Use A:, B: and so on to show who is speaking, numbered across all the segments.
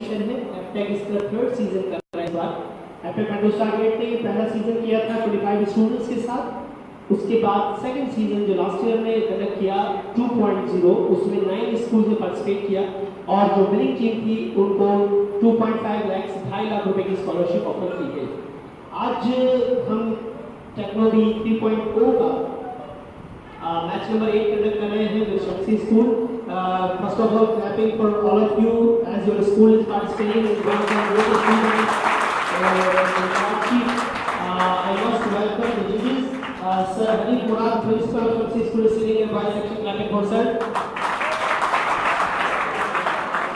A: Session है। एफटेक इसका third season कर रहा है इस बार। एफटेक मेट्रो स्टारगेट ने पहला सीजन किया था 25 स्टूडेंट्स के साथ। उसके बाद सेकंड सीजन जो लास्ट ईयर में कंडक्ट किया 2.0, उसमें 9 स्कूल ने पार्टिसिपेट किया और जो विनिंग टीम थी उनको 2.5 लाख 2.5 लाख रुपए की स्कॉलरशिप ऑफर की गई। आज हम टेक्नोलॉजी 3.0 का मैच नंबर 8 कंडक्ट कर रहे हैं with Shakti school. First of all clapping for all of you as your school is participating in one of the students. I must welcome the judges. Sir Hanif Murad, principal of Shakti School, is sitting in boys section. Clapping for sir.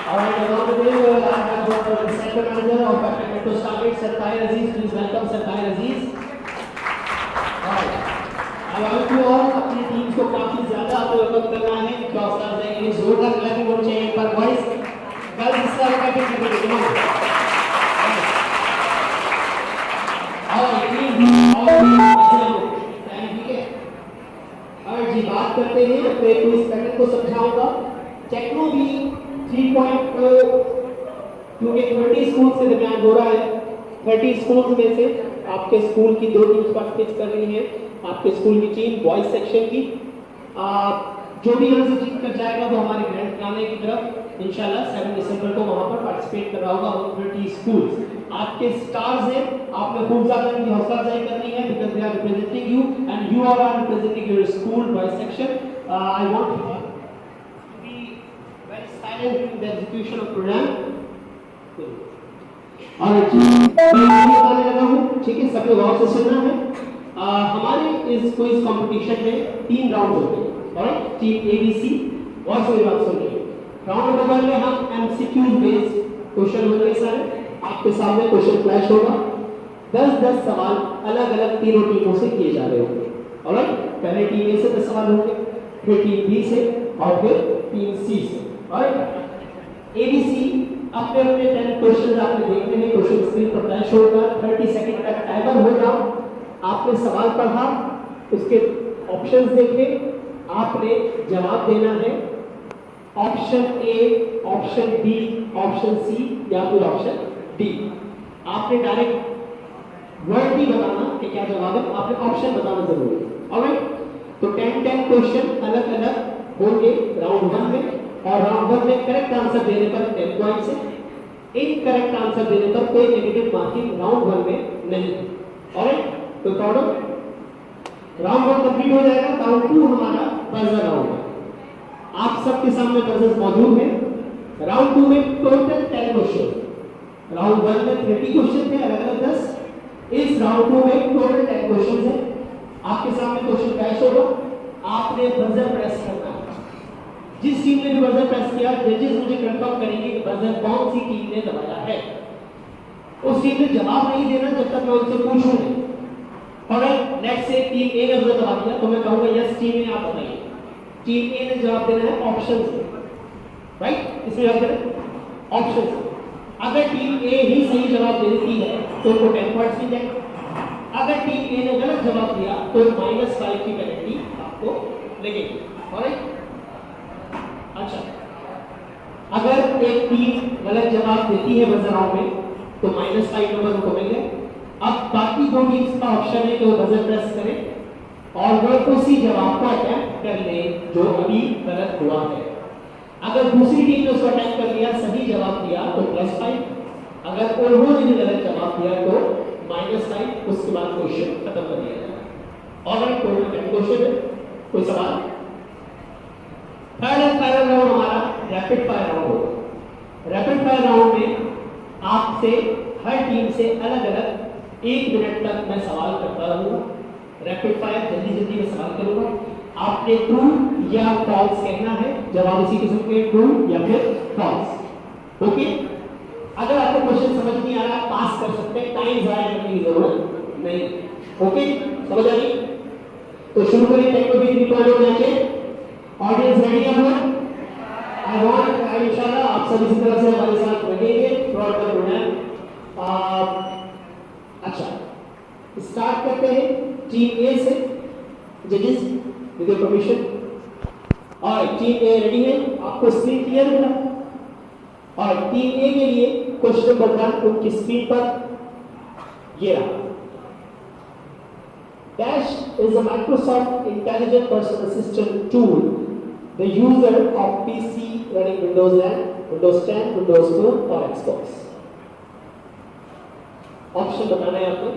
A: Alright, along with him, I have the center manager of Epic Metro Stargate, Sir Tahir Aziz. Please welcome Sir Tahir Aziz. I want you all अपनी team को काफी ज्यादा आपको welcome करना है। Cross कर जाएंगे, जोरदार क्लैपिंग होनी चाहिए पर बॉयज गर्ल्स इस तरह का भी करेंगे। जी बात करते हैं अपने क्विज पैटर्न को समझाऊंगा। टेक्नो भी 3.0 क्योंकि 30 स्कूल से दरमियान हो रहा है। 30 स्कूल में से आपके स्कूल की 2 टीम्स पार्टिसिपेट कर रही हैं। आपके स्कूल की टीम बॉयज सेक्शन की जो भी यहाँ से जीत कर जाएगा वो हमारे ग्रैंड फिनाले की तरफ इंशाल्लाह 7 दिसंबर को वहाँ पर पार्टिसिपेट कर रहा होगा। 30 स्कूल्स आपके स्टार्स हैं, आपने खूब ज्यादा इनकी हौसला अफजाई करनी है because they are representing you and you are representing your school boys section. I want to be very silent in the execution of programme. और मैं बताने लगा हूँ, ठीक है, सब लोग गौर से सुनना है। हमारे इस क्विज कंपटीशन में 3 राउंड होते हैं और टीम एबीसी और सभी बात सुन रही है। राउंड नंबर 1 में हम एमसीक्यू बेस्ड क्वेश्चन होंगे सारे। आपके सामने क्वेश्चन फ्लैश होगा। 10-10 सवाल अलग-अलग तीनों टीमों से किए जा रहे होंगे। ऑलराइट, पहले टीम ए से 10 सवाल होंगे, फिर टीम बी से और फिर टीम सी से। ऑलराइट, एबीसी अपने अपने 10 क्वेश्चन आपने देखने हैं, क्वेश्चन स्क्रीन पर फ्लैश होगा। 30 सेकंड का टाइमर होगा। आपने सवाल पढ़ा, उसके ऑप्शंस देखे, आपने जवाब देना है option A, option B, option C या फिर ऑप्शन डी। आपने डायरेक्ट वर्ड भी बताना कि क्या जवाब है, आपने ऑप्शन बताना जरूरी है। ऑलराइट, तो 10 क्वेश्चन अलग अलग होंगे राउंड 1 में और राउंड 1 में करेक्ट आंसर देने पर 10 पॉइंट्स है। इनकरेक्ट आंसर देने पर कोई नेगेटिव मार्किंग राउंड 1 में नहीं। ऑलराइट, तो राउंड 1 कंप्लीट हो जाएगा। राउंड 2 हमारा बजर राउंड है। आप सबके सामने बजर्स मौजूद हैं। राउंड 2 में टोटल 10 क्वेश्चन, राउंड 1 में 30 क्वेश्चन थे अलग अलग 10। इस राउंड 2 में टोटल 10 क्वेश्चन है। आपके सामने क्वेश्चन फ्लैश होगा, आपने बजर प्रेस करना है। जिस टीम ने भी बजर प्रेस किया, जजेस मुझे कंफर्म करेंगे कि बजर कौन सी टीम ने दबाया है। उस टीम ने जवाब नहीं देना जब तक मैं उनसे पूछूं नहीं। Alright, let's say team A ने बजर दबा दिया तो मैं कहूंगा यस टीम ए, आप बताइए। टीम ए ने जवाब देना है ऑप्शन से, राइट, इसमें जवाब देना ऑप्शन से। अगर टीम ए ही सही जवाब देती है तो उनको 10 पॉइंट्स मिल जाएंगे। अगर टीम ए ने गलत जवाब दिया तो -5 की पेनल्टी आपको लगेगी। ऑलराइट, अच्छा, अगर एक टीम गलत जवाब देती है बजर राउंड में तो -5 नंबर उनको मिल गए। अब बाकी 2 टीम्स का ऑप्शन है कि वो बजर प्रेस करें और वो उसी जवाब को अटेम्प्ट कर ले जो अभी गलत हुआ है। अगर दूसरी टीम ने उसको अटेम्प्ट कर लिया, सही जवाब दिया तो +5, अगर उन्होंने भी गलत जवाब दिया तो -5। उसके बाद क्वेश्चन खत्म कर दिया जाएगा। और टोटल 10 क्वेश्चन है। कोई सवाल? थर्ड एंड फाइनल राउंड हमारा रैपिड फायर राउंड होगा। रैपिड फायर राउंड में आपसे हर टीम से अलग अलग 1 मिनट तक मैं सवाल करता रहूंगा। रैपिड फायर जल्दी जल्दी में सवाल करूंगा। आपने ट्रू या फॉल्स कहना है, जवाब इसी किस्म के ट्रू या फिर फॉल्स। ओके, अगर आपको क्वेश्चन समझ नहीं आ रहा पास कर सकते हैं, टाइम जाया करने की जरूरत नहीं। ओके, समझ आ गई? तो शुरू करें टेक्नोलॉजी 3.0 मैच। ऑडियंस रेडी है? आई वांट इंशाल्लाह आप सभी इसी तरह से हमारे साथ रहेंगे थ्रूआउट द प्रोग्राम। अच्छा, स्टार्ट करते हैं टीम ए से। जजेस विद योर परमिशन। और टीम ए रेडी है? आपको स्क्रीन क्लियर है ना? और टीम ए के लिए क्वेश्चन नंबर 1 उनकी स्क्रीन पर ये रहा। Dash is a Microsoft Intelligent Personal Assistant tool. The user of PC running Windows 10, Windows 2 और Xbox. ऑप्शन बताना है आपको।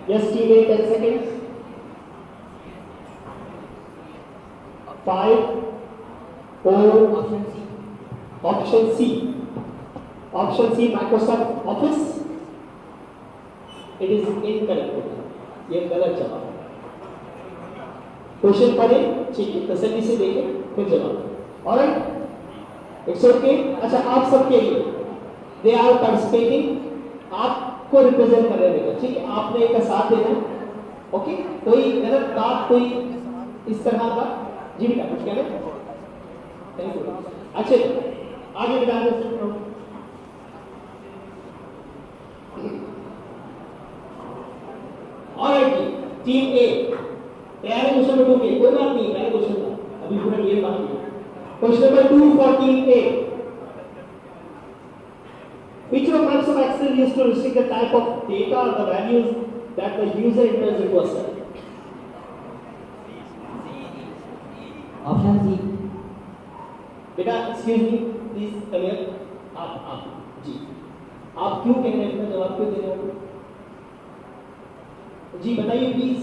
A: Yes, team A, 10 seconds. 5, 4, option C. Option C, Microsoft Office. It is incorrect. ये गलत जवाब है। क्वेश्चन पढ़े, ठीक है, तसल्ली से देखें, फिर जवाब। Alright, it's okay. अच्छा, आप सबके लिए दे आर पार्टिसिपेटिंग, आपको रिप्रेजेंट कर रहे हैं, ठीक है, आपने इनका साथ देना है। ओके, कोई गलत बात, कोई इस तरह का जी बेटा कुछ कहना है? Thank you. अच्छे, आगे बता दो। ऑलराइट जी, टीम ए तैयार है क्वेश्चन नंबर 2 के? कोई बात नहीं, पहले क्वेश्चन था, अभी पूरा ये बात नहीं। Question number 2 for team A. Which of Microsoft Excel used to restrict the type of data or the values that the user enters into a cell?
B: Option C.
A: बेटा excuse me please come here. आप जी, आप क्यों कह रहे हैं, इसका जवाब क्यों दे रहे हो? जी बताइए please.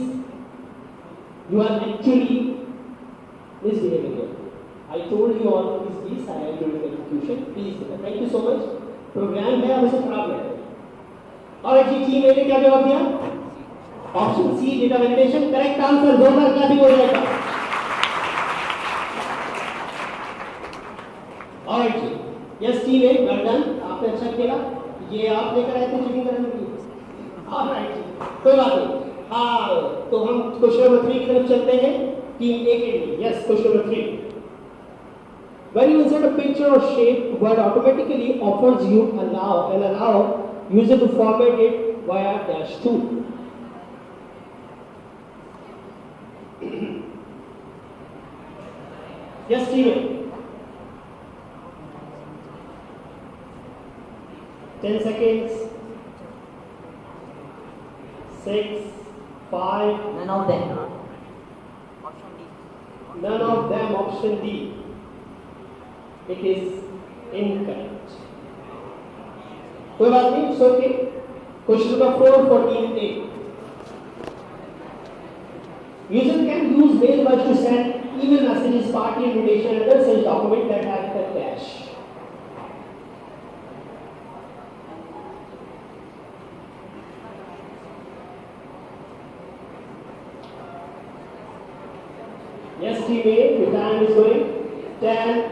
A: You are actually misbehaving here. I told you all please I am doing the execution. Please thank you so much. Programme है, अब इसे खराब है। और जी टीम ए ने क्या जवाब दिया? Option C, data validation. Correct answer, जोरदार क्लैपिंग हो जाएगा। ऑलराइट जी, yes team A, well done, आपने अच्छा खेला। ये आप लेकर आए थे चीटिंग करने के लिए। ऑलराइट जी, कोई बात नहीं। हाँ, तो हम क्वेश्चन नंबर 3 की तरफ चलते हैं टीम ए के लिए। Yes, question number 3। When you insert a picture or shape, Word automatically offers you allow user to format it via -2. Yes, Steven. 10 seconds. 6, 5.
B: None of them.
A: None of them. Option D. It is incorrect. कोई बात नहीं, it's okay. Question number 4 for team A. User can use mailbox to send email messages, party invitation, and other such documents that have the cache. Yes, team A, your time is going. 10,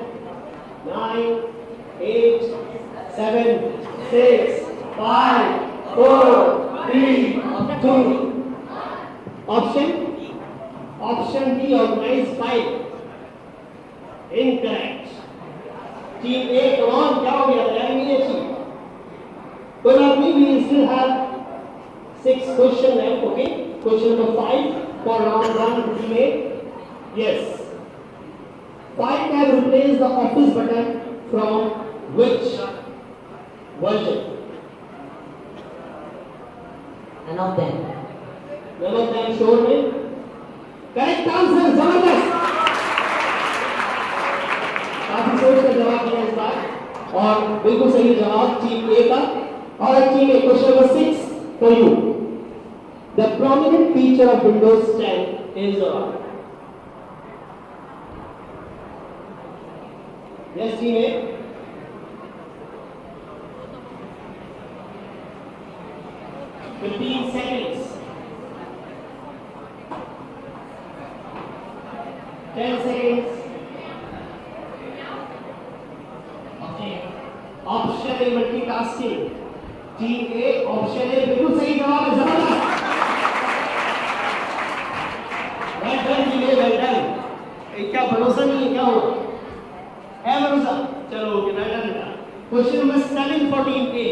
A: 9, 8, 7, 6, 5, 4, 3, 2. Option D, organized file. Incorrect. Team A, come on, क्या हो गया? तैयारी नहीं अच्छी। कोई बात नहीं, we still have 6 questions left. Okay, question number 5 for round 1 team A. Yes. 5 can replace the office button from which version?
B: None of them.
A: None of them sure है? Correct answer, जबरदस्त। काफी सोच कर जवाब दिया इस बार, और बिल्कुल सही जवाब टीम ए का। और team A, question number 6 for you. The prominent feature of Windows 10 is yes, team A. Fifteen seconds. 10 seconds. Okay. Option A, multitasking. Team A, option A, बिल्कुल सही जवाब है, जबरदस्त। Well done, team A, well done. क्या भरोसा नहीं है, क्या हुआ? है भरोसा? चलो ओके, बेटा। Question number 7 for team A.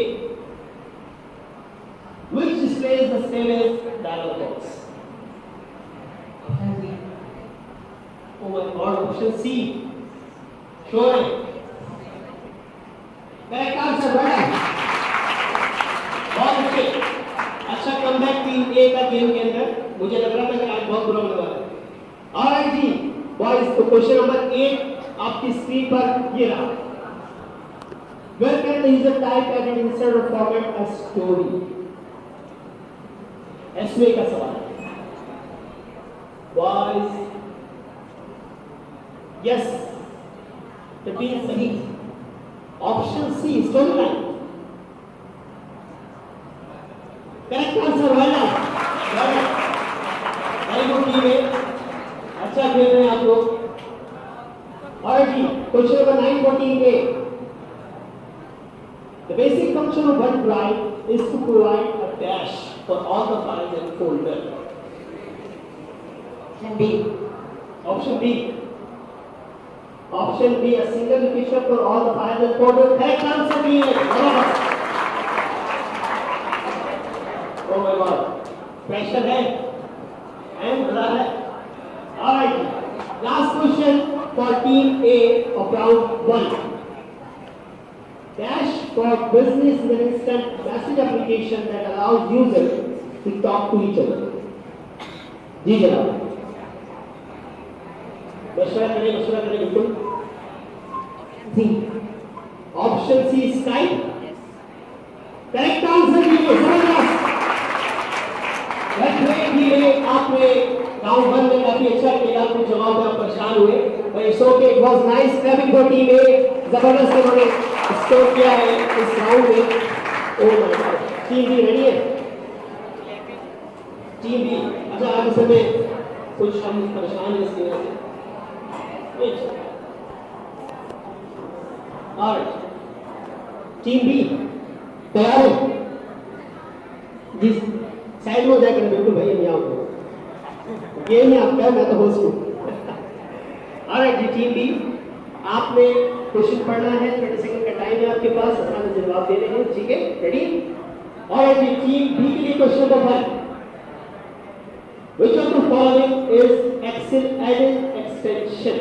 A: Which displays the same as dialog box?
B: Option C.
A: Oh और ऑप्शन सी श्योर है? Correct answer right. बहुत अच्छे, अच्छा कमबैक टीम ए का गेम के अंदर। मुझे लग रहा था कि आज बहुत बुरा होने वाला है। ऑलराइट जी बॉयज, तो क्वेश्चन नंबर 8 आपकी स्क्रीन पर ये रहा। Where can the user type as an insert or format a story? एसवे का सवाल। Boys, yes, the B is सही। Option C, storyline। Correct answer, well done, well done, very good team है, अच्छा खेल रहे हैं आप लोग। और जी question number 9 for team A। The basic function of one drive is to provide a dash for all the files and folder.
B: Option B.
A: Option B. Option B, a single location for all the files and folder. Correct answer B है। Oh my God, pressure है and मजा है। Alright, last question for team A of round 1. Dash for business is an instant message application that allows users to talk to each other. जी जनाब, मशवरा करें बिल्कुल। जी, option C Skype. Correct answer दीजिए, जबरदस्त। आपने राउंड 1 में काफी अच्छा खेला, कुछ जवाब में आप परेशान हुए, but it's okay, it was nice clapping for team A। जबरदस्त उन्होंने स्कोर किया है इस राउंड में। Oh my God, team be ready है? टीम बी, अच्छा आप इस समय कुछ हम परेशान हैं इसकी वजह से। ऑलराइट, टीम बी तैयार है? जी साइड में हो जाकर बिल्कुल भाई, नहीं आओगे, गेम में आपका, मैं तो होस्ट हूँ। ऑलराइट जी टीम बी, आपने क्वेश्चन पढ़ना है, 30 सेकंड का टाइम है आपके पास, आसान जवाब देने हैं, ठीक है? रेडी? ऑलराइट जी टीम बी के लिए question number 1। Which of the following is Excel add-in extension?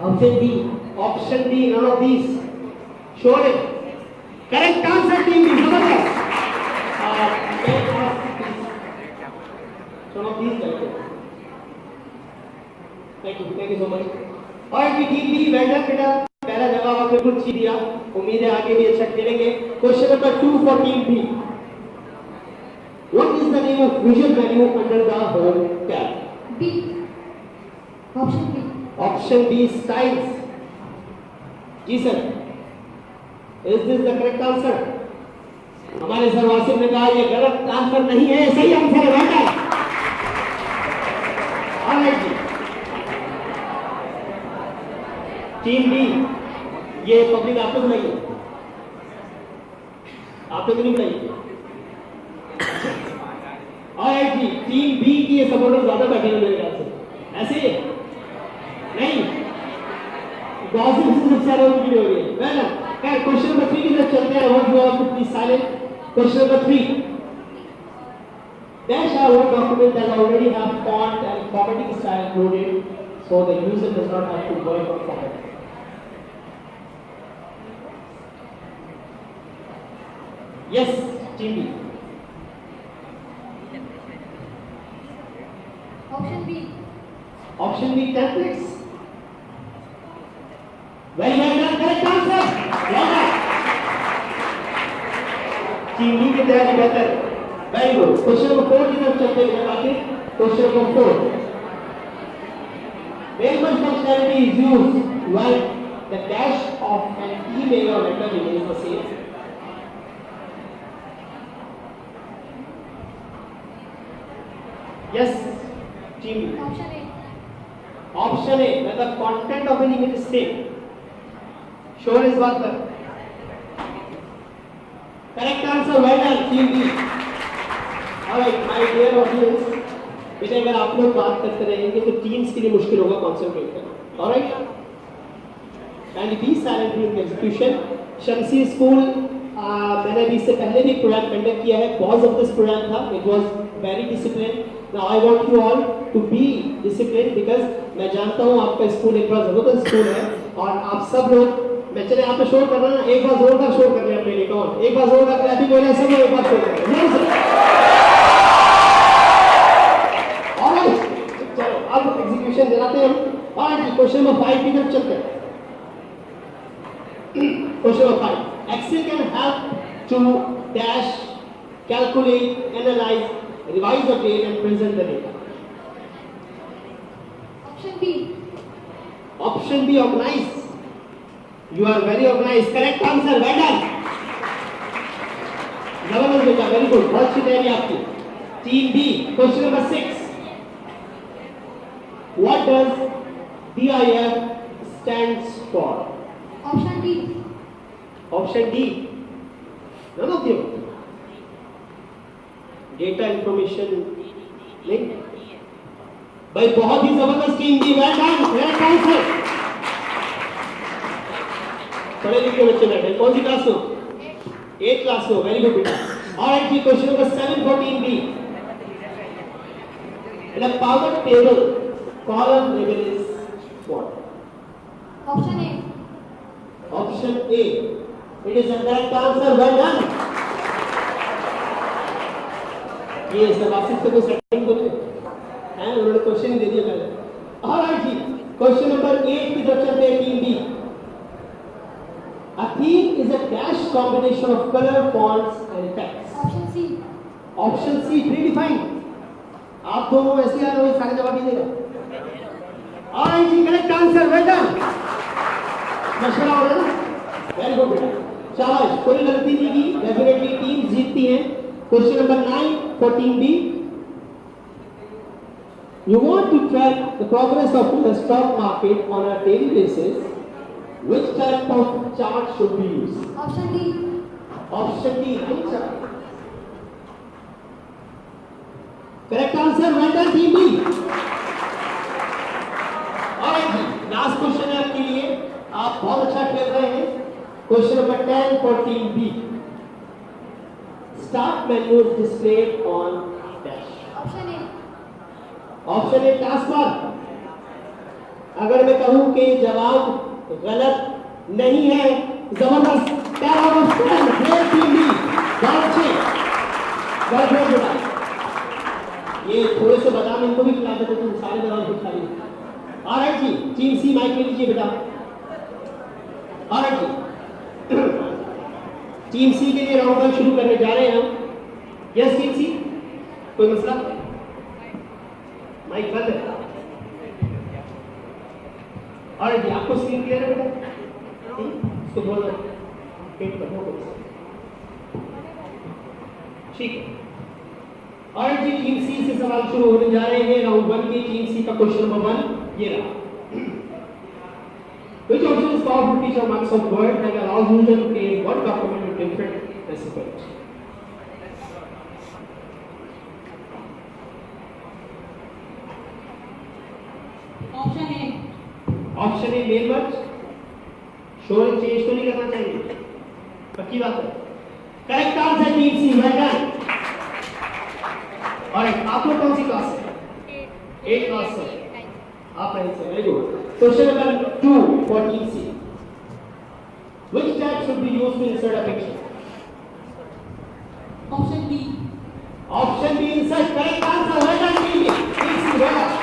B: Option D.
A: Option D, none of these. Sure है? Correct answer team B, जबरदस्त। Some of these correct है। Thank you so much। और की team B vendor बेटा, पहला जवाब आपने बिल्कुल ठीक दिया, उम्मीद है आगे भी अच्छा खेलेंगे। Question number 2 for team B। What is the name of visual menu under the home tab?
C: B. Option B.
A: Option B, styles। जी sir, Is this the correct answer? हमारे सर वासिम ने कहा ये गलत आंसर नहीं है, सही आंसर है बेटा। ऑलराइट जी टीम बी, ये पब्लिक आपने बनाई है, आपने तो नहीं बनाई। ऑलराइट जी टीम बी की ये सपोर्टर ज्यादा बैठे हैं मेरे ख्याल से, ऐसे ही नहीं, गॉसिप से सबसे ज्यादा उनकी हो रही है। वेल खैर क्वेश्चन नंबर 3 की तरफ चलते हैं। What you are please silent. Question number 3, dash a word document that already have font and formatting style included so the user does not have to work on formatting. Yes, team B.
C: Option B.
A: Option B, templates. Very well done, correct answer. Well done. Team B की तैयारी बेहतर। Very good. Question number 4 की तरफ चलते हैं बाकी। Question number 4. Very much functionality is used when the dash of an email or letter remains the same. Yes, team B.
C: Option A.
A: Option A, when the content of an email is same. Sure इस बात पर? Correct answer, well done, team B. Alright, my dear audience, बेटा अगर आप लोग बात करते रहेंगे तो टीम्स के लिए मुश्किल होगा कॉन्सेंट्रेट करना। Alright? and be silent during the execution. Shamsi school मैंने अभी इससे पहले भी प्रोग्राम कंडक्ट किया है. बहुत जबरदस्त प्रोग्राम था. It was very disciplined. Now I want you all to be disciplined because मैं जानता हूँ आपका स्कूल एक बार जबरदस्त स्कूल है और आप सब लोग, मैं चले आप पे शोर कर रहा ना, एक बार जोरदार शोर कर रहे हैं अपने लिए. कौन एक बार जोरदार क्लैपिंग हो रहा है? सब लोग एक बार शोर कर रहे हैं. चलो अब एग्जीक्यूशन दिलाते हैं हम. और क्वेश्चन नंबर 5 की तरफ चलते हैं. Question number 5. Excel can help to dash, calculate, analyze, revise the data and present the data.
C: Option B.
A: Option B, organize. You are very organized. Correct answer. Well done. जबरदस्त बेटा, very good. बहुत अच्छी तैयारी आपकी. Team B. Question number 6. What does DIF stands for?
C: Option D.
A: Option D. None of them. Data information link. भाई बहुत ही जबरदस्त टीम दी. Well done. Correct answer. पढ़े लिखे बच्चे बैठे. कौन सी क्लास में? 8th क्लास में. वेरी गुड बेटा. ऑलराइट जी, question number 7 for team B. In a power table, column label is what?
C: Option A.
A: Option A. It is the correct answer. Well done. ये सब आसिफ से कोई सेटिंग तो नहीं है, उन्होंने क्वेश्चन ही दे दिया पहले. ऑलराइट जी, क्वेश्चन नंबर 8 की तरफ चलते हैं. Team B. A theme is a dash combination of color, fonts and text.
C: Option C.
A: Option C, predefined. आप दोनों ऐसे आ रहे हो, सारे जवाब ही देगा. ऑलराइट जी, करेक्ट आंसर. Well done. मशवरा हो रहा है. वेरी गुड बेटा, शाबाश. कोई गलती नहीं की. डेफिनेटली टीम जीतती है. Question number 9 for team B. You want to track the progress of the stock market on a daily basis. Which type of chart should be used?
C: Option D.
A: Option D, line chart. Correct answer. Well done, team B. Alright ji, last question है आपके लिए. आप बहुत अच्छा खेल रहे हैं. Question number 10 for team B. Start menu is displayed on dash.
C: Option A.
A: Option A, task bar. अगर मैं कहूं कि जवाब गलत नहीं है, जबरदस्त. 10 out of 10. Great team B. बहुत अच्छे. बहुत बहुत बेटा. ये थोड़े से बादाम इनको भी खिला देते तो सारे बादाम खुद खा लीजिए. ऑलराइट जी, टीम सी माइक ले लीजिए बेटा. ऑलराइट जी, टीम सी के लिए राउंड वन शुरू करने जा रहे हैं हम. यस टीम सी, कोई मसला? माइक बंद है. ऑलराइट जी, आपको स्क्रीन क्लियर है बेटा? इसको बोल दो पेट पर हो. ठीक है. ऑलराइट जी, टीम सी से सवाल शुरू होने जा रहे हैं. राउंड वन की टीम सी का क्वेश्चन नंबर 1 ये रहा. Which option is powerful to teach a Microsoft Word and allows user to create one document with different recipes?
C: Option A.
A: Option A, male word. शोर चेंज तो नहीं करना चाहिए. पक्की बात है. Correct answer team C. Well done. Alright, आप लोग कौन सी क्लास से? 8th क्लास से. आप नहीं से. Very good. Question number 2 for team C. Which tag should be used to insert a picture?
C: Option B.
A: Option B, insert. Correct answer. Well done team B. Team C, well done.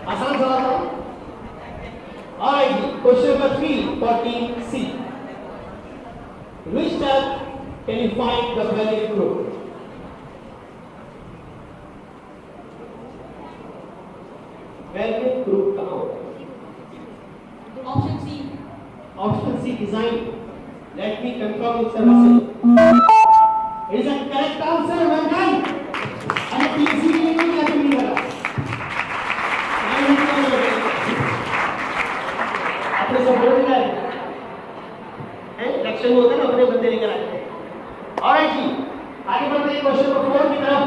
A: आसान सवाल था. Alright, question number 3 for team C. Which tag can you find the value group? Value group कहाँ होगा?
C: Option C.
A: Option C, design. Let me confirm with sir once. It is a correct answer. Well done. And team C के लिए क्या तुम्हें मिला? अपने सब बोल रहे हैं. इलेक्शन में होता है ना, अपने बंदे लेकर आते हैं. ऑलराइट जी, आगे बढ़ते हैं क्वेश्चन नंबर 4 की तरफ.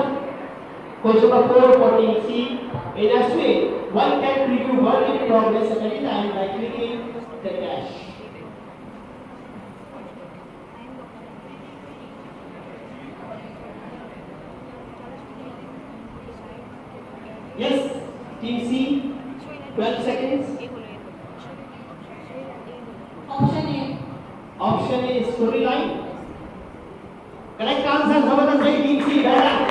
A: Question number 4 for team C. In a way, one can preview work in progress at any time by clicking the dash. Yes, team C, 12 seconds.
C: Option A.
A: Option A, storyline. Correct answer, Zabardast bhai, team C, well done.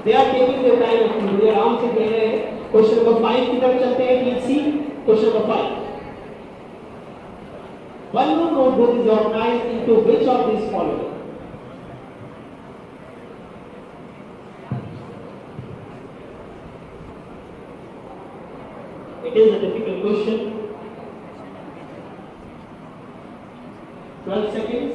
A: They are taking their time actually, they आराम से खेल रहे हैं. Question number 5 की तरफ चलते हैं, team C. Question number 5. Balloon notebook is organized into which of these following? It is a difficult question. 12 seconds.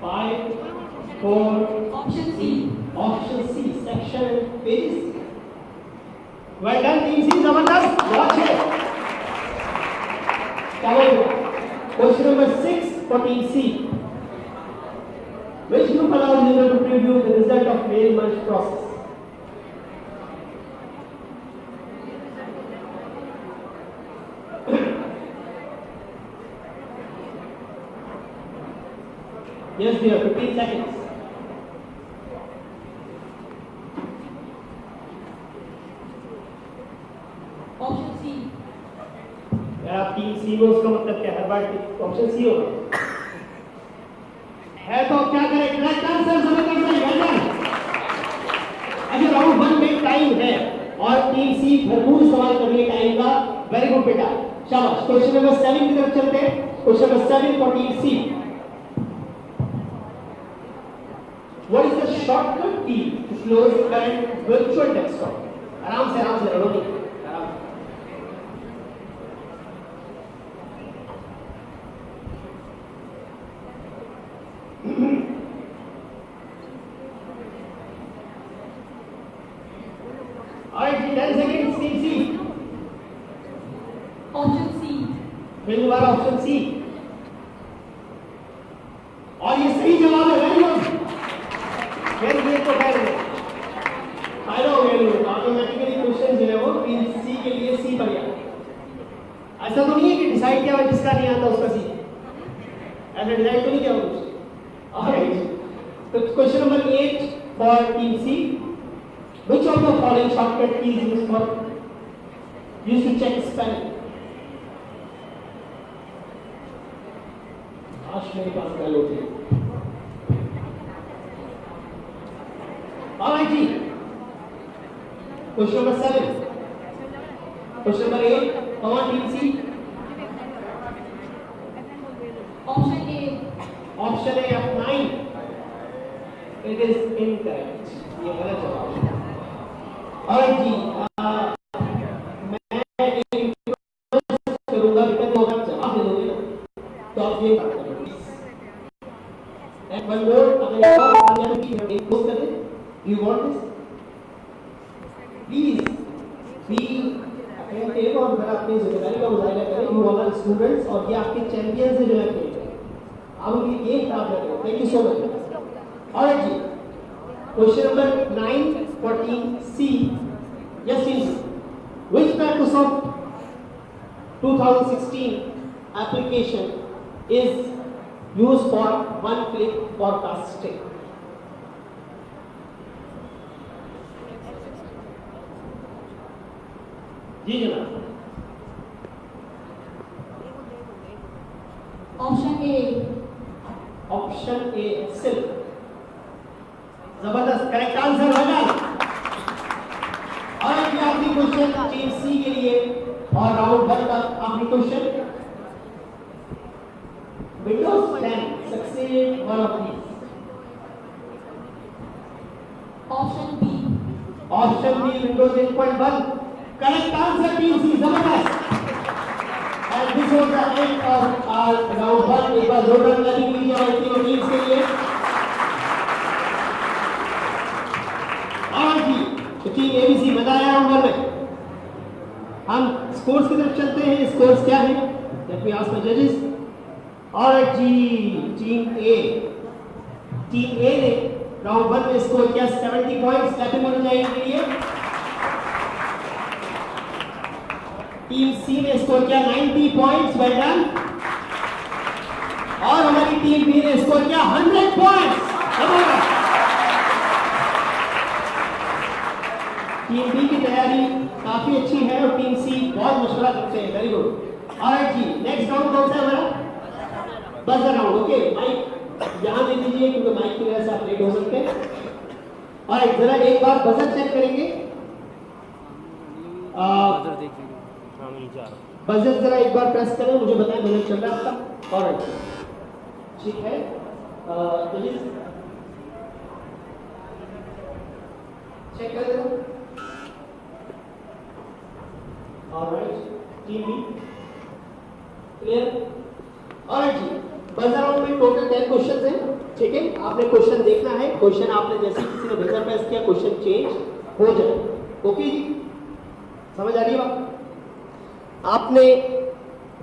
A: Five, four,
C: Option C.
A: option C, section pages. Well done, team C, Zabardast. Watch it. Question number 6 for team C. Which group allows user to preview the result of mail merge process? Yes, dear, 15 seconds.
C: Option C.
A: यार आप team सी में उसका मतलब क्या है? हर बार option C होगा है तो क्या करें? करेक्ट आंसर जबरदस्त है, वेल डन. अभी राउंड 1 में टाइम है और टीम सी भरपूर सवाल करने टाइम का. वेरी गुड बेटा, शाबाश. क्वेश्चन नंबर 7 की तरफ चलते हैं. Question number 7 for team C. What is the shortcut key to close current virtual desktop? आराम से लड़ो नहीं. आराम से. Alright, 10 seconds, team C.
C: Option C.
A: फिर दोबारा ऑप्शन सी. और ये सही जवाब है. Very good. वेरी गुड तो खैर फायदा हो गया. ऑटोमेटिकली क्वेश्चन जो है वो टीम सी के लिए सी बन गया. ऐसा तो नहीं है कि डिसाइड किया हुआ जिसका नहीं आता उसका सी. ऐसा डिसाइड तो नहीं किया हुआ कुछ. ऑलराइट, तो question number 8 for team C. Which of the following shortcut keys used to check spelling? आज मेरे पास गल होती है. Alright ji. Question number 7. Question number 8. Come on, team C.
C: Option A.
A: Option A of 9. It is incorrect. ये गलत जवाब है. Alright जी. मैं एक करूँगा बेटा, तो अगर जवाब दे दोगे ना तो आप ये बात करो. And one more, अगर एक और सामने आने की पोस्ट कर दे. Do you want this? Please be attentive और फिर अपनी जिम्मेदारी का मुजाहिरा करें. You all are students और ये आपके चैंपियंस हैं जो है खेल रहे हैं. आप उनकी गेम खराब ना करें. Thank you so much. Alright ji. Question number 9 for team C. Yes, team C. Which Microsoft 2016 application is used for one-click forecasting? जी जनाब.
C: Option A.
A: Option A Excel. जबरदस्त, करेक्ट आंसर हो गया. और ये आखिरी क्वेश्चन टीम सी के लिए और राउंड 1 का आखिरी question. Windows 10 succeeds one of these.
C: Option B.
A: Option B Windows 8.1. Correct answer team C. जबरदस्त. And this was the end of our round 1. एक बार जोरदार ताली कीजिए हमारी तीनों टीम्स के लिए. और जी, तो टीम एबीसी मजा आया राउंड 1 में. हम स्कोर्स की तरफ चलते हैं. स्कोर्स क्या है? लेट मी आस्क द जजेस. और जी, टीम ए ने राउंड 1 में स्कोर किया 70 पॉइंट्स, क्लैपिंग होनी चाहिए इनके लिए। टीम सी ने स्कोर किया 90 पॉइंट्स, वेल डन। और हमारी टीम बी ने स्कोर किया 100 पॉइंट्स। टीम बी की तैयारी काफी अच्छी है और टीम सी बहुत मुश्किल करते हैं, वेरी गुड। ऑलराइट जी, नेक्स्ट राउंड कौन सा है हमारा? Buzzer round. ओके, माइक यहां दे दीजिए क्योंकि माइक की वजह से आप लेट हो सकते हैं। ऑलराइट, जरा एक बार बजर चेक करेंगे। बजर जरा एक बार प्रेस करें, मुझे बताएं बजर चल रहा है आपका। ऑलराइट, ठीक है। चेक कर लो। Alright, team B clear. Alright जी, बजर राउंड में टोटल 10 क्वेश्चंस हैं, ठीक है। आपने क्वेश्चन देखना है, क्वेश्चन आपने जैसे किसी ने बजर प्रेस किया क्वेश्चन चेंज हो जाए। ओके जी, समझ आ रही है बात? आपने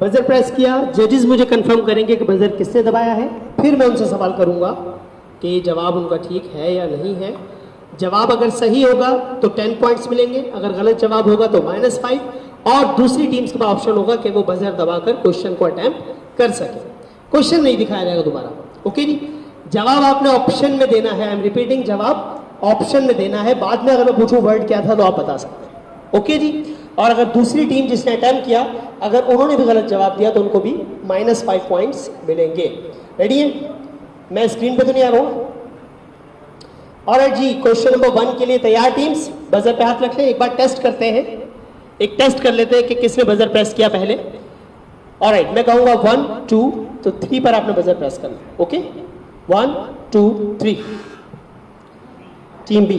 A: बजर प्रेस किया, जजेस मुझे कंफर्म करेंगे कि बजर किसने दबाया है, फिर मैं उनसे सवाल करूंगा कि जवाब उनका ठीक है या नहीं है। जवाब अगर सही होगा तो 10 पॉइंट्स मिलेंगे, अगर गलत जवाब होगा तो -5, और दूसरी टीम्स के पास ऑप्शन होगा कि वो बजर दबाकर क्वेश्चन को अटेम्प्ट कर सके। क्वेश्चन नहीं दिखाया जाएगा दोबारा। ओके जी, जवाब आपने ऑप्शन में देना है। आई एम रिपीटिंग, जवाब ऑप्शन में देना है। बाद में अगर मैं पूछूं वर्ड क्या था तो आप बता सकते हैं। ओके जी, और अगर दूसरी टीम जिसने अटेम्प्ट किया अगर उन्होंने भी गलत जवाब दिया तो उनको भी -5 पॉइंट्स मिलेंगे। रेडी है? मैं स्क्रीन पे तो नहीं आ रहा हूँ? ऑलराइट जी, क्वेश्चन नंबर 1 के लिए तैयार टीम्स? बजर पे हाथ रख लें, एक बार टेस्ट करते हैं, एक टेस्ट कर लेते हैं कि किसने बजर प्रेस किया पहले। ऑलराइट, मैं कहूंगा 1 2 तो 3 पर आपने बजर प्रेस करना। Okay, 1 2 3 team B.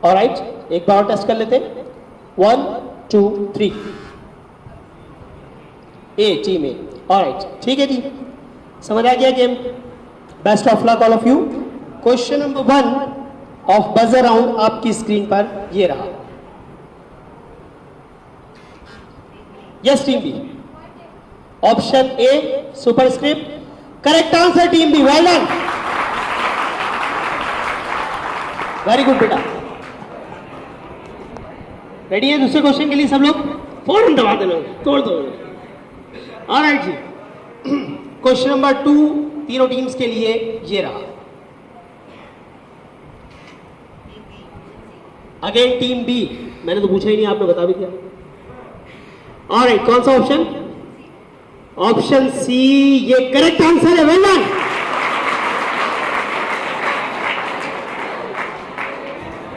A: ऑलराइट, एक बार और टेस्ट कर लेते हैं, 1 2 3 ए टीम ए। ऑलराइट, ठीक है जी, समझ आ गया game. Best of luck all of you. Question number 1 of buzzer round आपकी स्क्रीन पर ये रहा। Yes team B, option A superscript, correct answer team B, well done, very good बेटा। रेडी है दूसरे क्वेश्चन के लिए सब लोग? फौरन दबा देना, तोड़ दो। ऑलराइट जी, क्वेश्चन नंबर 2 तीनों टीम्स के लिए ये रहा। अगेन टीम बी, मैंने तो पूछा ही नहीं, आपने बता भी दिया। ऑलराइट, कौन सा ऑप्शन? ऑप्शन सी, ये करेक्ट आंसर है, well done.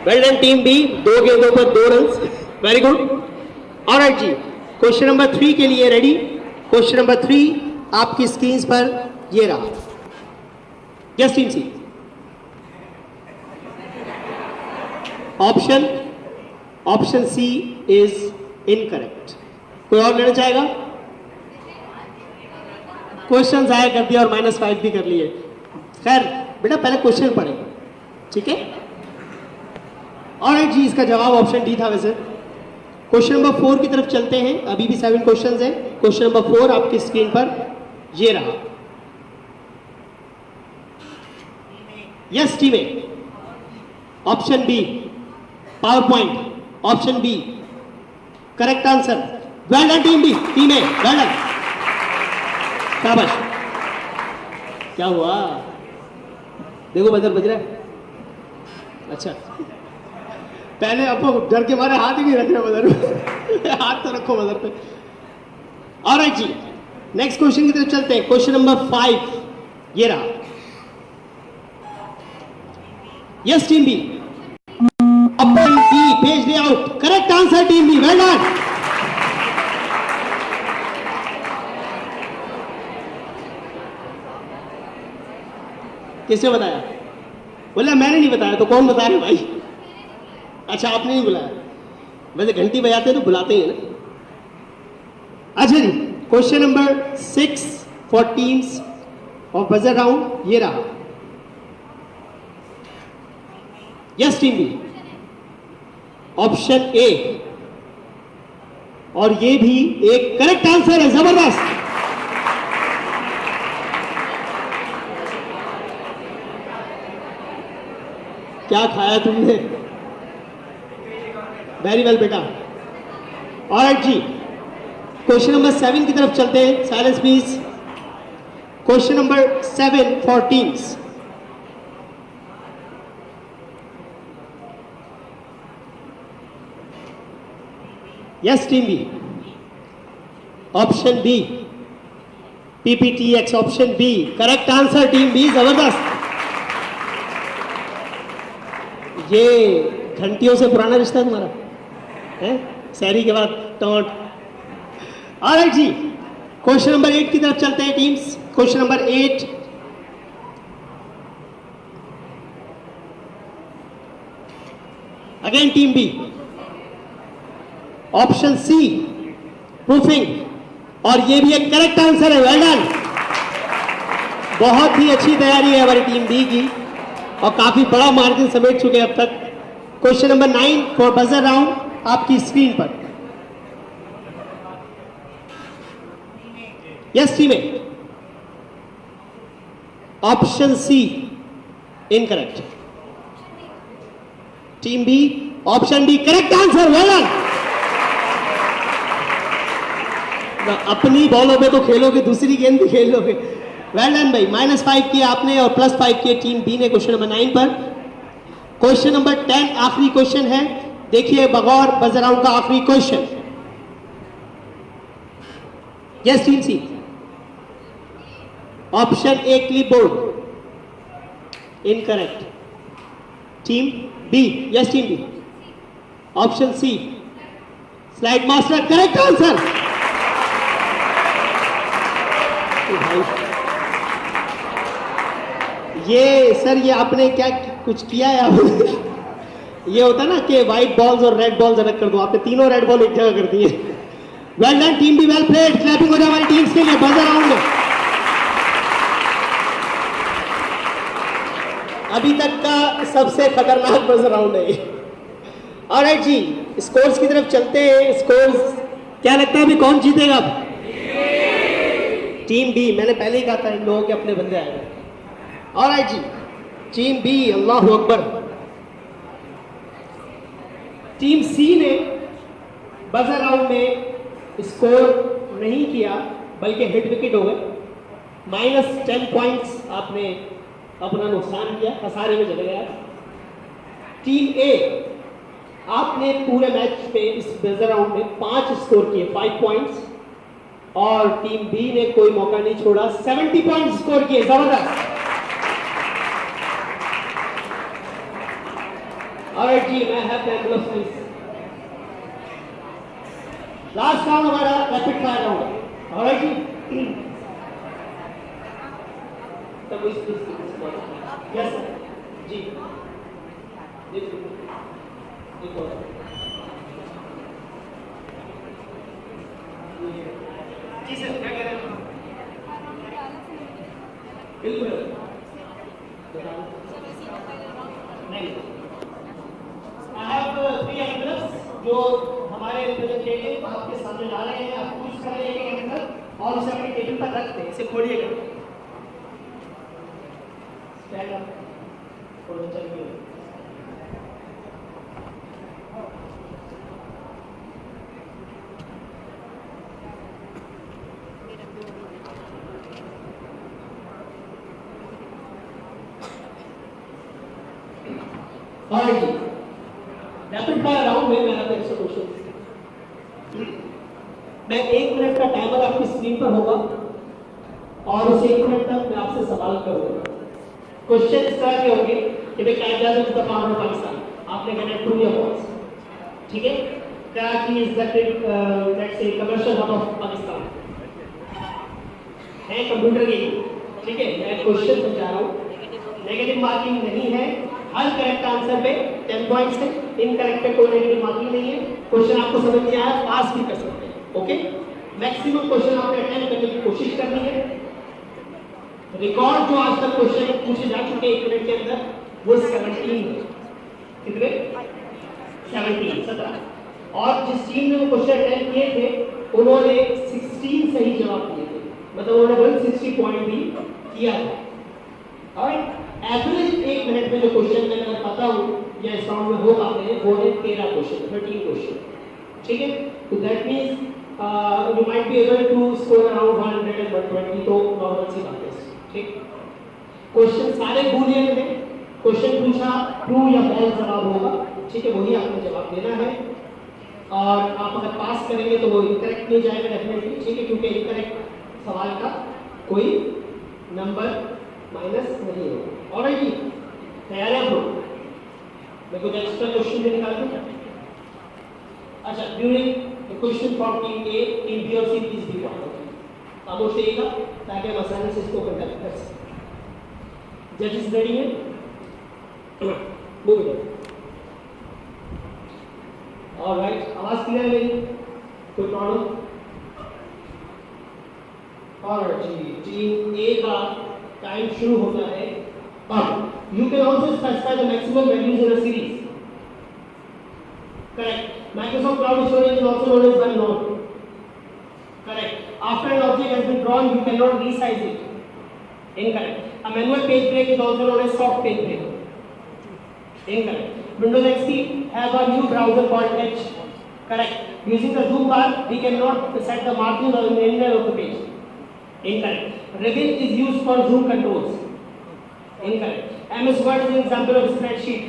A: Well done team B, 2 गेंदों पर 2 रन, वेरी गुड। ऑलराइट जी, क्वेश्चन नंबर 3 के लिए रेडी। क्वेश्चन नंबर 3 आपकी स्क्रीन पर ये रहा। Yes team C, option C is incorrect. कोई और लेना चाहेगा? क्वेश्चन जाया कर दिया और -5 भी कर लिए। खैर बेटा, पहले क्वेश्चन पढ़े, ठीक है। ऑलराइट जी, इसका जवाब ऑप्शन डी था वैसे। क्वेश्चन नंबर 4 की तरफ चलते हैं, अभी भी 7 क्वेश्चंस हैं। क्वेश्चन नंबर 4 आपकी स्क्रीन पर ये रहा। Yes team A, option B, power point, option B, correct answer, well done team B, team A, well done, शाबाश। क्या हुआ? देखो बजर बज रहा है। अच्छा, पहले आपको डर के मारे हाथ ही नहीं रख रहे बजर पे। हाथ तो रखो बजर पे। ऑलराइट जी, नेक्स्ट क्वेश्चन की तरफ चलते हैं। क्वेश्चन नंबर 5 ये रहा। Yes team B, option B, page layout, correct answer team B, well done. किसने बताया? बोला मैंने नहीं बताया, तो कौन बताया भाई? अच्छा, आपने नहीं बुलाया। वैसे घंटी बजाते तो बुलाते ही है ना। अच्छा जी, question number 6 for teams of buzzer round ये रहा। Yes team B, option A, और ये भी एक करेक्ट आंसर है, जबरदस्त। क्या खाया तुमने? वेरी वेल बेटा। ऑलराइट जी, क्वेश्चन नंबर 7 की तरफ चलते हैं। Silence please. Question number 7 for teams. Yes team B, option B, PPTX option B correct answer team B, जबरदस्त। ये घंटियों से पुराना रिश्ता तुम्हारा है, शहरी के बाद टोट। ऑलराइट जी, क्वेश्चन नंबर 8 की तरफ चलते हैं teams. Question number 8, again team B, option C proofing, और ये भी एक करेक्ट आंसर है। वेल डन, बहुत ही अच्छी तैयारी है हमारी टीम बी की और काफी बड़ा मार्जिन समेट चुके हैं अब तक। Question number 9 for buzzer round आपकी स्क्रीन पर। Yes team A, option C incorrect. Team B, option D correct answer. Well done, अपनी बॉलों पे तो खेलोगे, दूसरी गेंद भी खेल लोगे। वेल डन भाई, -5 किया आपने और +5 किए टीम बी ने क्वेश्चन नंबर 9 पर। क्वेश्चन नंबर 10 आखिरी क्वेश्चन है, देखिए बगौर बजर राउंड का आखिरी question. Yes team C, option A clipboard incorrect. Team B, yes team B, option C slide master correct answer. ये सर, ये आपने क्या कुछ किया है आपने? ये होता है ना कि व्हाइट बॉल्स और रेड बॉल्स अलग कर दो, आपने तीनों रेड बॉल एक जगह कर दी है। Well done team B, well played. Clapping हो जाए हमारी टीम्स के लिए बजर राउंड में। अभी तक का सबसे खतरनाक बजर राउंड है ये। ऑलराइट जी, स्कोर्स की तरफ चलते हैं। स्कोर्स क्या लगता है अभी कौन जीतेगा? अब टीम बी, मैंने पहले ही कहा था इन लोगों के अपने बंदे आए। ऑलराइट जी, टीम बी, अल्लाह अकबर। टीम सी ने बजर राउंड में स्कोर नहीं किया बल्कि हिट विकेट हो गए। -10 पॉइंट्स आपने अपना नुकसान किया, खसारे में चले गया। टीम ए, आपने पूरे मैच पे इस बजर राउंड में 5 स्कोर किए, 5 पॉइंट्स, और टीम बी ने कोई मौका नहीं छोड़ा, 70 पॉइंट स्कोर किए, जबरदस्त। ऑलराइट जी, मैं have the gloves please. Last round हमारा रैपिड फायर राउंड है। ऑलराइट जी, तब इस यस सर जी, एक और जी सर, क्या कह रहे हैं? बिल्कुल नहीं, आई हैव 3 एंगल्स जो हमारे रिप्रेजेंटेटिव आपके सामने ला रहे हैं। आप चूज करें एक एंगल और उसे अपनी टेबल पर रखते हैं। इसे खोलिएगा, स्टैंड अप, थोड़ा चलिए। ऑलराइट जी, रैपिड फायर राउंड में मैं आपको 100 क्वेश्चन, मैं 1 मिनट का टाइमर आपकी स्क्रीन पर होगा और उस 1 मिनट तक मैं आपसे सवाल करूंगा। क्वेश्चन इस तरह के होंगे कि भाई क्या is the power of Pakistan, आपने कहना है ट्रू या फॉल्स, ठीक है। Karachi is the let's say commercial hub of Pakistan, है कंप्यूटर गेम, ठीक है। मैं क्वेश्चन समझा रहा हूँ, नेगेटिव मार्किंग नहीं है। हर करेक्ट आंसर पे 10 पॉइंट्स है, इनकरेक्ट पे कोई नेगेटिव मार्किंग नहीं है। क्वेश्चन आपको समझ में आया, पास भी कर सकते हैं, ओके। मैक्सिमम क्वेश्चन आपने अटेम्प्ट करने की कोशिश करनी है। रिकॉर्ड जो आज तक क्वेश्चन पूछे जा चुके 1 मिनट के अंदर वो 17 है। कितने? 17। और जिस टीम ने वो क्वेश्चन अटेम्प्ट किए थे उन्होंने 16 सही जवाब दिए थे, मतलब उन्होंने 160 पॉइंट भी किया था। ऑलराइट, एवरेज 1 मिनट में जो क्वेश्चन मैं कर पाता हूँ या इस राउंड में हो पाते हैं वो है 13 क्वेश्चन, 13 क्वेश्चन, ठीक है। तो that means you might be able to score around 100 and 120, तो नॉर्मल सी बात है, ठीक। क्वेश्चन सारे बूलियन में, क्वेश्चन पूछा ट्रू या फॉल्स जवाब होगा, ठीक है, वही आपने जवाब देना है। और आप अगर पास करेंगे तो वो इनकरेक्ट नहीं जाएगा डेफिनेटली, ठीक है, क्योंकि इनकरेक्ट सवाल का कोई नंबर माइनस नहीं होगा। ऑलराइट जी, तैयार है आप लोग? मैं कुछ एक्स्ट्रा क्वेश्चन भी निकाल दूं। अच्छा, during the question from team A, team B और सी प्लीज बी क्वाइट, खामोश रहिएगा ताकि हम आसानी से इसको कंडक्ट कर सकें। जजेस रेडी हैं? Move it. ऑलराइट, आवाज क्लियर है मेरी? कोई प्रॉब्लम? ऑलराइट जी, टीम ए का टाइम शुरू होता है अब। You can also specify the maximum values in a series. Correct. Microsoft Cloud storage is also known as one node. Correct. After an object has been drawn, you cannot resize it. Incorrect. A manual page break is also known as soft page break. Incorrect. Windows XP have a new browser called Edge. Correct. Using the zoom bar, we cannot set the margin or the linear of the page. Incorrect. Ribbon is used for zoom controls. Incorrect. MS Word is an example of spreadsheet.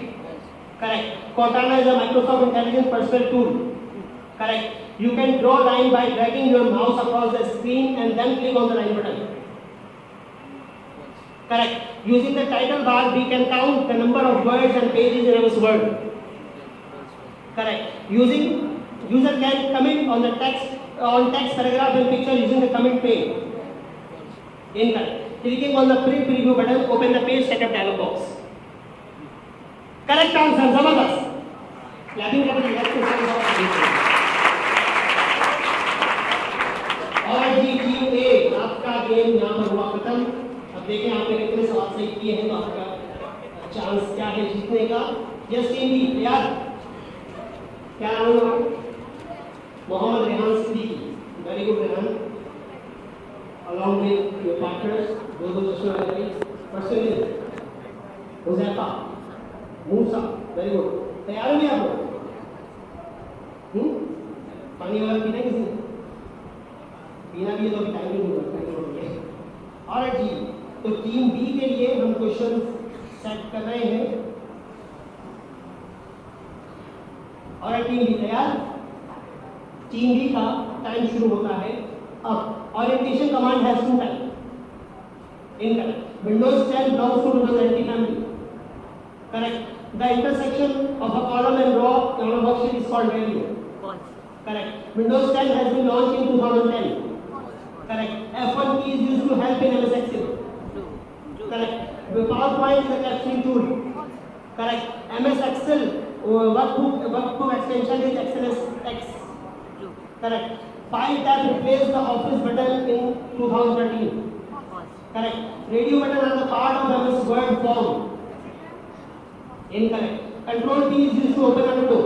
A: Correct. Cortana is a Microsoft Intelligent personal tool. Correct. You can draw a line by dragging your mouse across the screen and then click on the line button. Correct. Using the title bar, we can count the number of words and pages in MS Word. Correct. User can comment on the text paragraph and picture using the comment pane. Incorrect. Clicking on the print preview button, open the page setup dialog box. Correct answer, Zabardast. Clapping for the next question. और जी team ए, आपका game यहाँ पर हुआ खत्म। अब देखें आपने कितने सवाल सही किए हैं, तो आपका चांस क्या है जीतने का। यस टीम बी तैयार? क्या नाम है? Mohammad Rehan Siddiqui. Very good Rehan. Along with your partners, those of us who are very personally, Huzaifa, Musa, very good. तैयार हो गए आप लोग? पानी वाला पीना किसी ने? पीना भी है तो अभी टाइम नहीं होगा। और जी, तो टीम बी के लिए हम क्वेश्चन सेट कर रहे हैं। और टीम बी तैयार? टीम बी का टाइम शुरू होता है अब। Orientation command has two types. Incorrect. Windows 10 belongs to Windows NT family. Correct. The intersection of a column and row on a worksheet is called value. Correct. Windows 10 has been launched in 2010. Correct. F1 key is used to help in MS Excel. Correct. PowerPoint is a captioning tool. Correct. MS Excel workbook extension is XLSX. Correct. File tab replaced the Office button in 2013. Correct. Radio button are the part of MS Word form. Incorrect. Control key is used to open a window.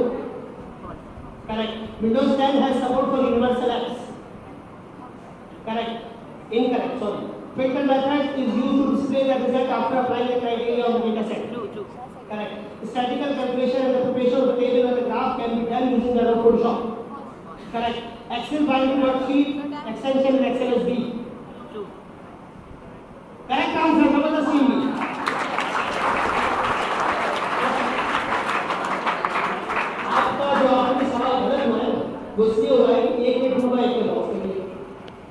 A: Correct. Windows 10 has support for universal apps. Correct. Incorrect. Sorry. Filter method is used to display the result after applying the criteria of the data set. Correct. Statistical calculation and the preparation of the table and the graph can be done using the Photoshop. Correct. Excel binding worksheet extension in Excel is B. Correct answer, Zabardast team B. आपका जो आपने सवाल गलत हुआ है वो इसलिए हुआ है कि एक में ढूंढा एक में लॉस कर दिया।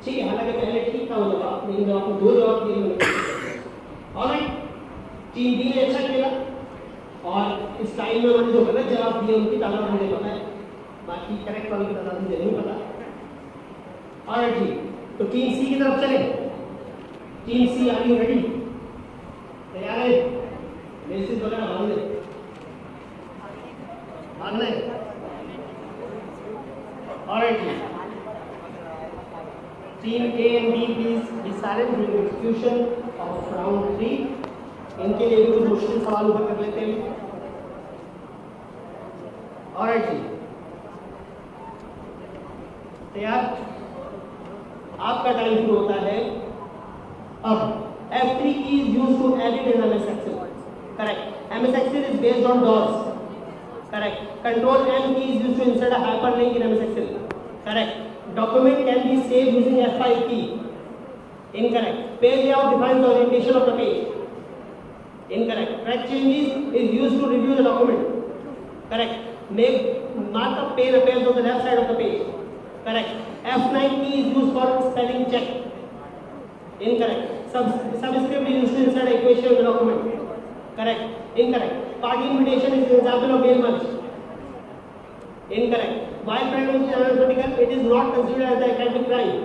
A: ठीक है, हालांकि पहले ठीक था वो जवाब, लेकिन जब आपने दो जवाब दिए मैंने। ऑलराइट, टीम बी ने अच्छा खेला और इस टाइम में उन्होंने जो गलत जवाब दिए उनकी तादाद मुझे पता है, बाकी करेक्ट वालों की तादाद मुझे नहीं पता। ऑलराइट जी, तो टीम सी की तरफ चले। Team C, are you ready? तैयार है? बेसिस वगैरह बांध ले, बांध ले। ऑलराइट जी, team A and B please be silent during execution of round 3। इनके लिए कुछ मुश्किल सवाल उठा कर लेते हैं। ऑलराइट जी, तैयार? आपका टाइम शुरू होता है अब। F3 की is used to edit in MS Excel. Correct. MS Excel is based on DOS. Correct. Control M key is used to insert a hyperlink in MS Excel. Correct. Document can be saved using F5 key. Incorrect. Page layout defines the orientation of the page. Incorrect. Track changes is used to review the document. Correct. Make markup pane appears on the left side of the page. Correct. F9 key is used for spelling check. Incorrect. Subscript is used to insert an equation in the document. Correct. Incorrect. Party invitation is an example of mail merge. Incorrect. While practicing analytical, it is not considered as an academic crime.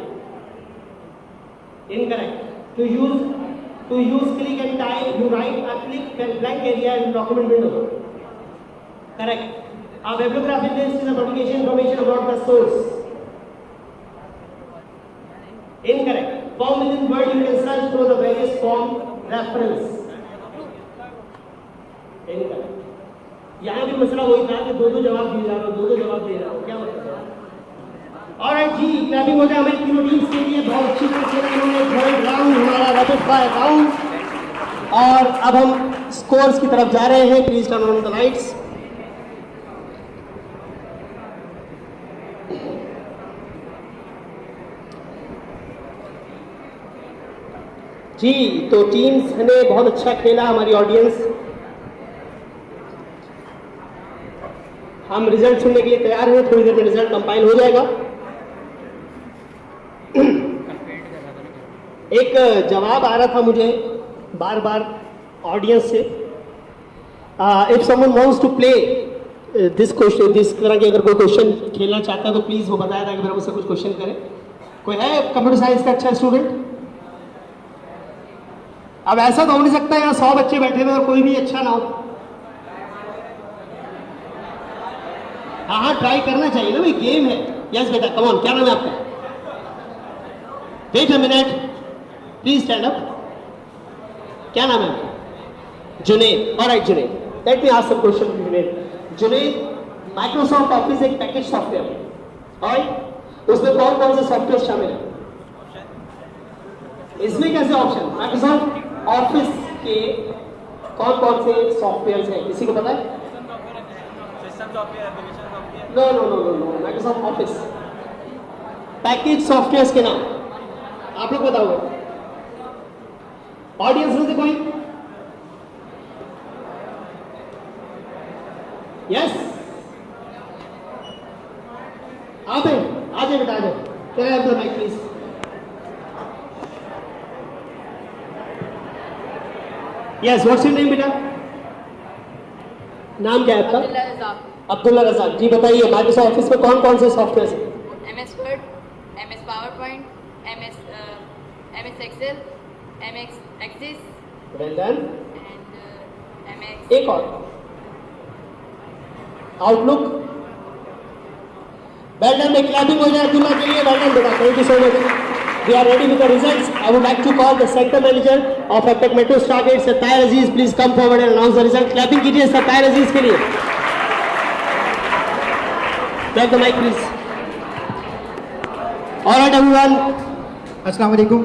A: Incorrect. To use click and type, you write a click blank area in document window. Correct. A bibliographic list is a publication information about the source. Incorrect. Form within Word you can search through the various form reference. Incorrect. यहाँ भी मसला वही था कि दो जवाब दिए जा रहे हो, दो जवाब दे रहा हो, क्या मतलब है? ऑलराइट जी, क्लैपिंग हो जाए हमारी तीनों टीम्स के लिए। बहुत अच्छी तरह से इन्होंने थर्ड राउंड हमारा रैपिड फायर राउंड, और अब हम स्कोर्स की तरफ जा रहे हैं। Please turn on the lights. जी, तो टीम्स ने बहुत अच्छा खेला। हमारी ऑडियंस, हम रिजल्ट सुनने के लिए तैयार हैं। थोड़ी देर में रिजल्ट कंपाइल हो जाएगा। एक जवाब आ रहा था मुझे बार बार ऑडियंस से, if someone wants to play this question, this तरह के अगर कोई क्वेश्चन खेलना चाहता है तो प्लीज वो बताया था कि मेरा मुझसे कुछ क्वेश्चन करे। कोई है कंप्यूटर साइंस का अच्छा स्टूडेंट? अब ऐसा तो हो नहीं सकता यहाँ 100 बच्चे बैठे हुए और कोई भी अच्छा ना हो। हाँ, ट्राई करना चाहिए ना भाई, गेम है। यस बेटा, कम ऑन, क्या नाम है आपका? Wait a minute, please stand up. क्या नाम है आपका? Junaid. Alright Junaid, let me ask some question to Junaid. Junaid, Microsoft Office एक पैकेज सॉफ्टवेयर है, और उसमें कौन कौन से सॉफ्टवेयर शामिल है? इसमें कैसे ऑप्शन? माइक्रोसॉफ्ट ऑफिस के कौन कौन से सॉफ्टवेयर हैं, किसी को पता है? No no no no no, Microsoft Office package softwares के नाम आप लोग बताओगे? ऑडियंस में से कोई? यस, आ जाए बेटा, आ जाए। क्या है आपका mic please? Yes, what's your name बेटा? नाम क्या है आपका? अब्दुल्ला रज़ाक। जी बताइए, माइक्रोसॉफ्ट ऑफिस में कौन कौन से सॉफ्टवेयर हैं?
D: MS Word, MS PowerPoint, MS Excel, MS Access,
A: well done.
D: and MS
A: एक और, आउटलुक। Well done. में क्लैपिंग हो जाए अब्दुल्ला के लिए। वेल डन बेटा, thank you so much. We are ready with the results. I would like to call the center manager of Aptech Metro Stargate, Sattar Aziz. Please come forward and announce the result. Clapping कीजिए Sattar Aziz के लिए। Take the mic please. All right everyone.
E: अस्सलाम वालेकुम।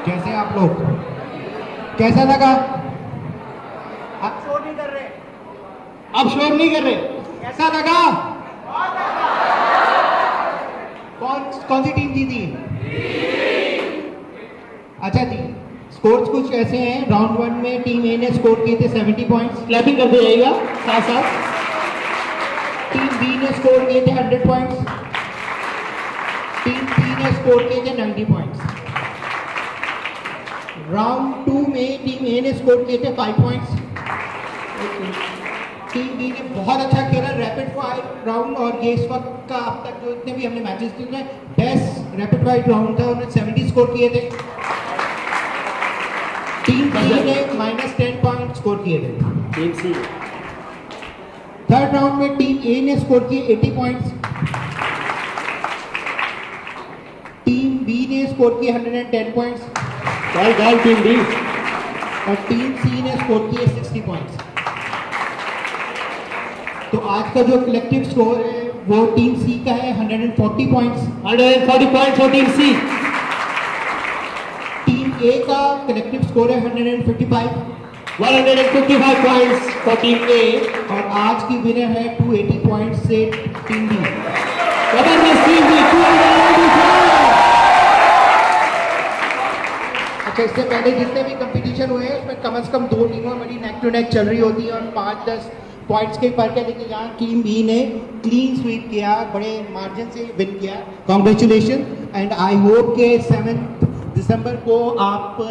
E: कैसे हैं आप लोग? कैसा लगा? आप शोर नहीं कर रहे।
A: आप शोर नहीं कर रहे?
E: कैसा लगा? कौन सी टीम जीती? अच्छा जी, स्कोर्स कुछ ऐसे हैं। राउंड 1 में टीम ए ने स्कोर किए थे 70 पॉइंट्स।
A: क्लैपिंग करते जाइएगा साथ साथ।
E: टीम बी ने स्कोर किए थे 100 पॉइंट्स। टीम सी ने स्कोर किए थे 90 पॉइंट्स। राउंड 2 में टीम ए ने स्कोर किए थे 5 पॉइंट्स। टीम बी ने बहुत अच्छा खेला रैपिड फायर राउंड, और ये इस वक्त का अब तक जो इतने भी हमने मैचेस खेले हैं बेस्ट रैपिड फायर राउंड था। उन्होंने 70 स्कोर किए थे। टीम सी ने -10 पॉइंट स्कोर किए थे।
A: Team C.
E: थर्ड राउंड में टीम ए ने स्कोर किए 80 पॉइंट्स। टीम बी ने स्कोर किए 110 points.
A: Well done team B.
E: और टीम सी ने स्कोर किए 60 पॉइंट्स। तो आज का जो कलेक्टिव स्कोर है वो टीम सी का है 140 points.
A: 140 point for team C.
E: Team A का कलेक्टिव स्कोर है 155।
A: 155 points for team A.
E: और आज की विनर है 280 पॉइंट्स से टीम बी।
A: जबरदस्त टीम B 285।
E: अच्छा, इससे पहले जितने भी कंपटीशन हुए हैं उसमें कम से कम 2 टीमों बड़ी नेक टू नेक चल रही होती है और 5-10 पॉइंट्स के फर्क है, लेकिन यहाँ टीम बी ने क्लीन स्वीप किया, बड़े मार्जिन से विन किया। कॉन्ग्रेचुलेशन एंड आई होप के 7 दिसंबर को आप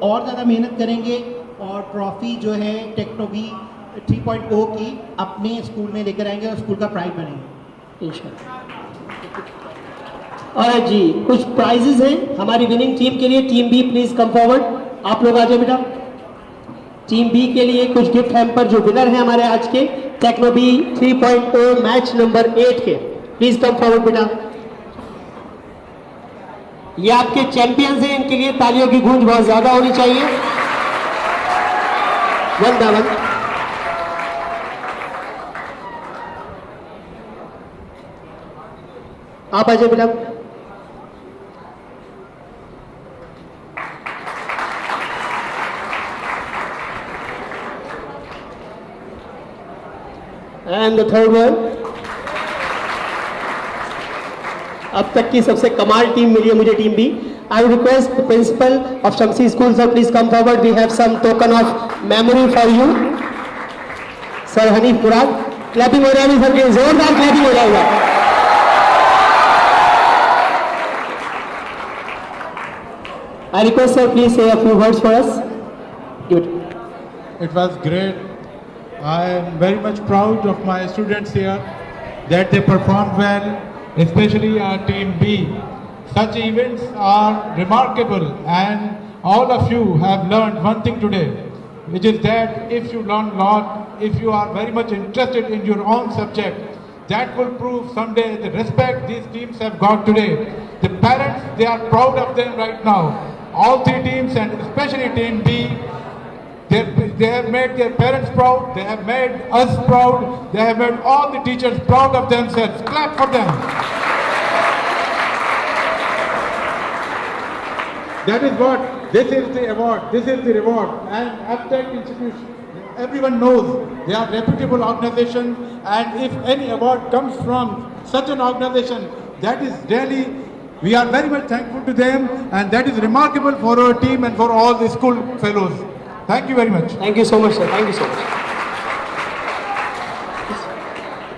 E: और ज़्यादा मेहनत करेंगे और ट्रॉफी जो है टेक्नोबी 3.0 की अपने स्कूल में लेकर आएंगे और स्कूल का प्राइड बनेंगे
A: इंशाल्लाह। और जी कुछ प्राइजेस हैं हमारी विनिंग टीम के लिए। Team B please come forward, आप लोग आ जाए बेटा। टीम बी के लिए कुछ गिफ्ट हैम्पर जो विनर हैं हमारे आज के टेक्नोबी 3.0 मैच नंबर 8 के, प्लीज कम फॉरवर्ड बेटा। ये आपके चैंपियंस हैं, इनके लिए तालियों की गूंज बहुत ज्यादा होनी चाहिए। वृंदावन आप आ जाए बेटा। एंड द थर्ड वन, अब तक की सबसे कमाल टीम मिली है मुझे team B. I request the principal of Shamsi school sir please come forward, we have some token of memory for you. Sir Hanif Murad, clapping हो रहा है सर, जोरदार क्लैपिंग हो जाएगा। I request sir please say a few words for us. Give it.
F: It was great. I am very much proud of my students here that they performed well, especially our team B. Such events are remarkable and all of you have learned one thing today, which is that if you learn a lot, if you are very much interested in your own subject, that will prove someday the respect these teams have got today. The parents, they are proud of them right now. All 3 teams and especially team B, they have made their parents proud, they have made us proud, they have made all the teachers proud of themselves. Clap for them. That is what, this is the award, this is the reward. And Aptech Institution, everyone knows they are reputable organization, and if any award comes from such an organization, that is really, we are very much thankful to them, and that is remarkable for our team and for all the school fellows. Thank you very much.
A: Thank you so much sir, thank you so much.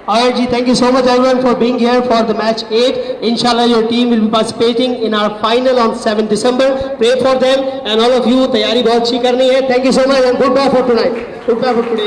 A: Alright ji, thank you so much everyone for being here for the match 8. Inshallah your team will be participating in our final on 7 December. Pray for them and all of you, तैयारी बहुत अच्छी करनी है. Thank you so much and goodbye for tonight. Goodbye for today.